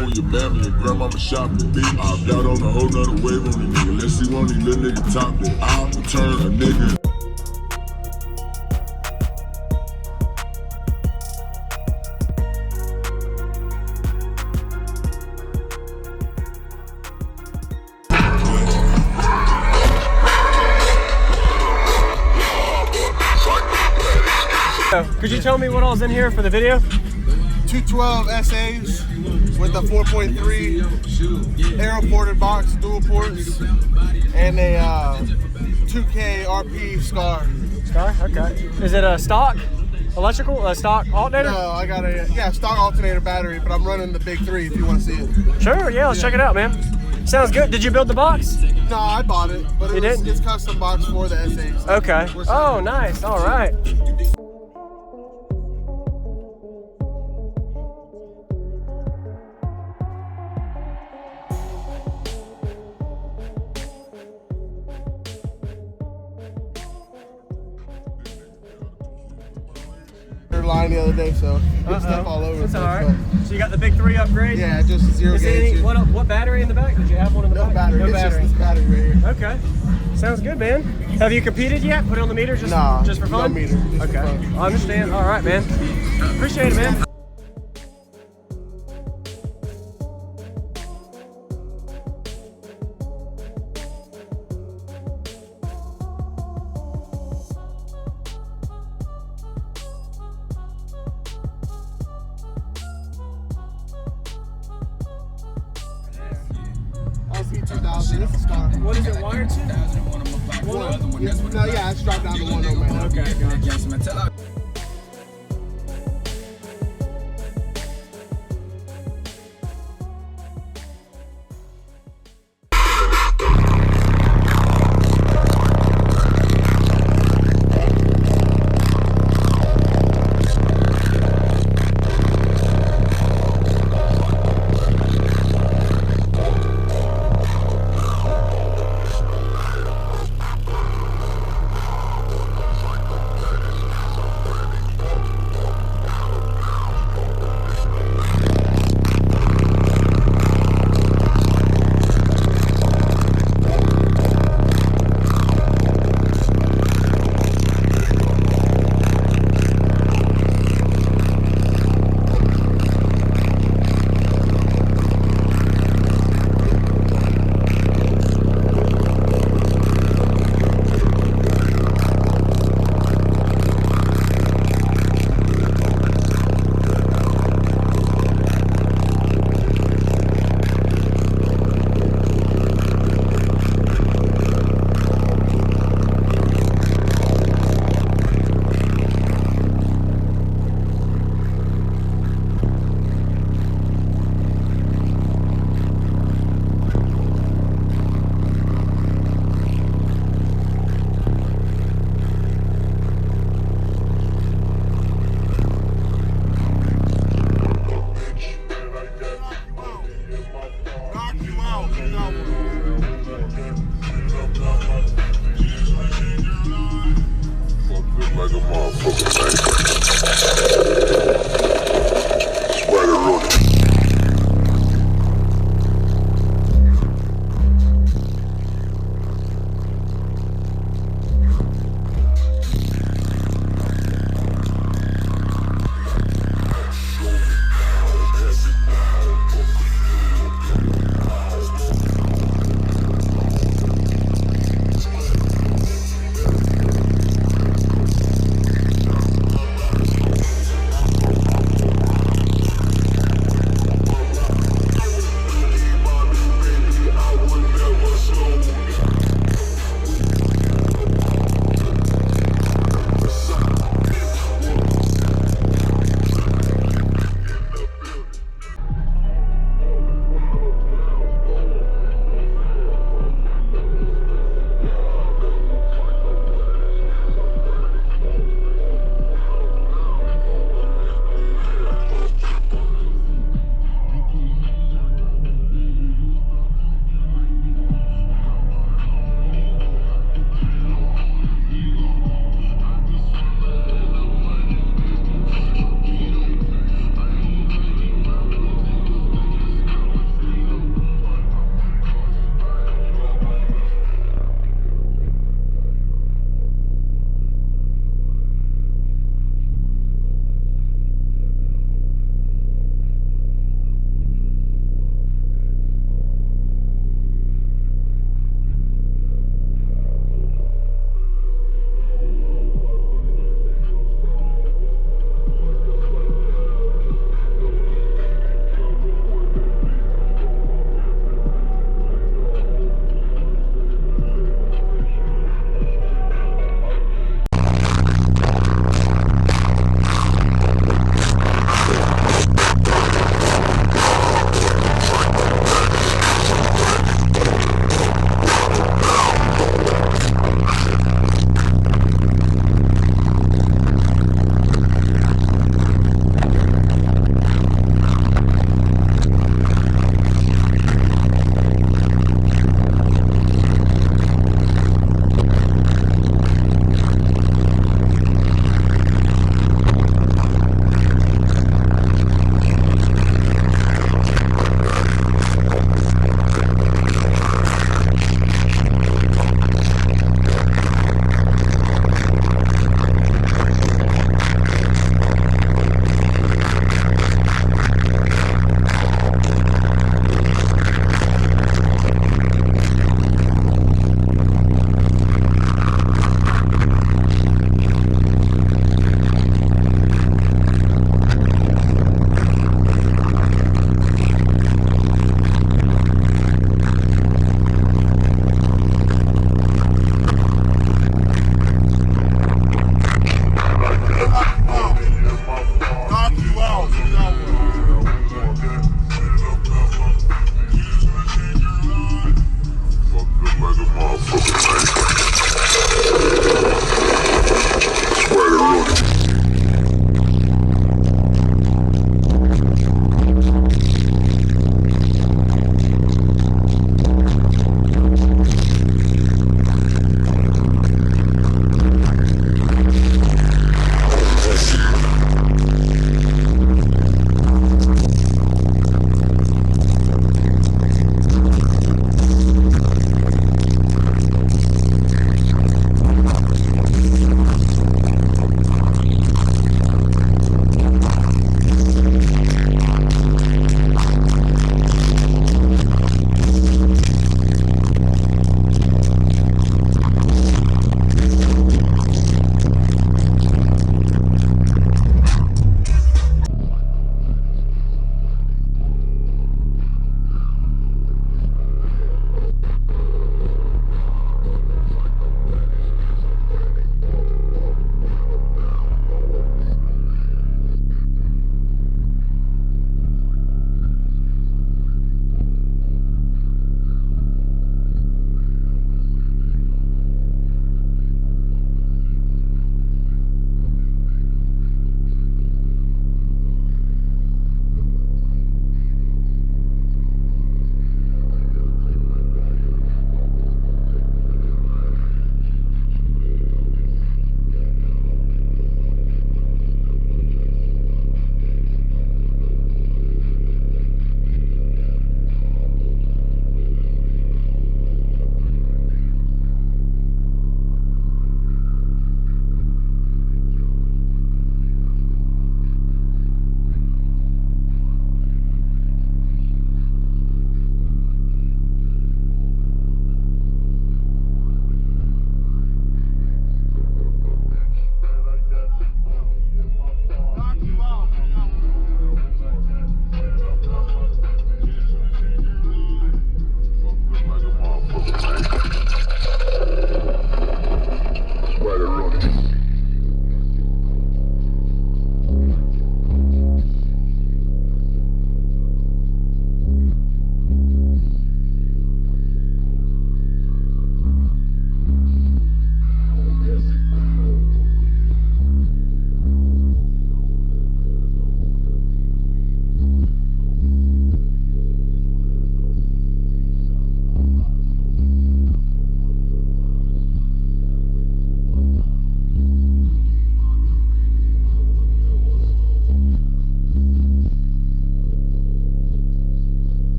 down with your mammy and grandmama shopping. I've out on a whole nother wave on the nigga. Let's see one of these little niggas top that. I'll turn a nigga. Could you tell me what all's in here for the video? 212 SAs with a 4.3 Aeroports box, dual ports, and a 2K RP Skar. Skar? Okay. Is it a stock electrical, a stock alternator? No, I got a stock alternator battery, but I'm running the big 3 if you want to see it. Sure, yeah, let's check it out, man. Sounds good. Did you build the box? No, I bought it, but it's custom box for the SAs. Okay. Oh, nice. All right. Line the other day, so good stuff all over. It's all right. So you got the big 3 upgrade? Yeah, just 0 gauge. What battery in the back? Did you have one in the back? Battery. No battery. Just this battery right here. Okay. Sounds good, man. Have you competed yet? Put it on the meter just for fun? No meter. Just okay. For fun. I understand. All right, man. Appreciate it, man. What is it wired to? No, yeah, it's dropped down to 1 over. Okay, gotcha.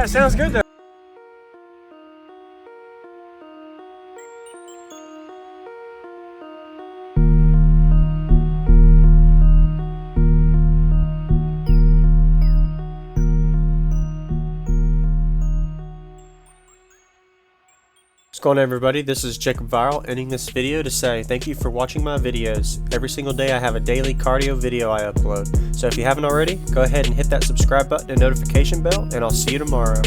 it sounds good though. What's going on, everybody? This is JacobViral, ending this video to say thank you for watching my videos. Every single day I have a daily cardio video I upload. So if you haven't already, go ahead and hit that subscribe button and notification bell, and I'll see you tomorrow.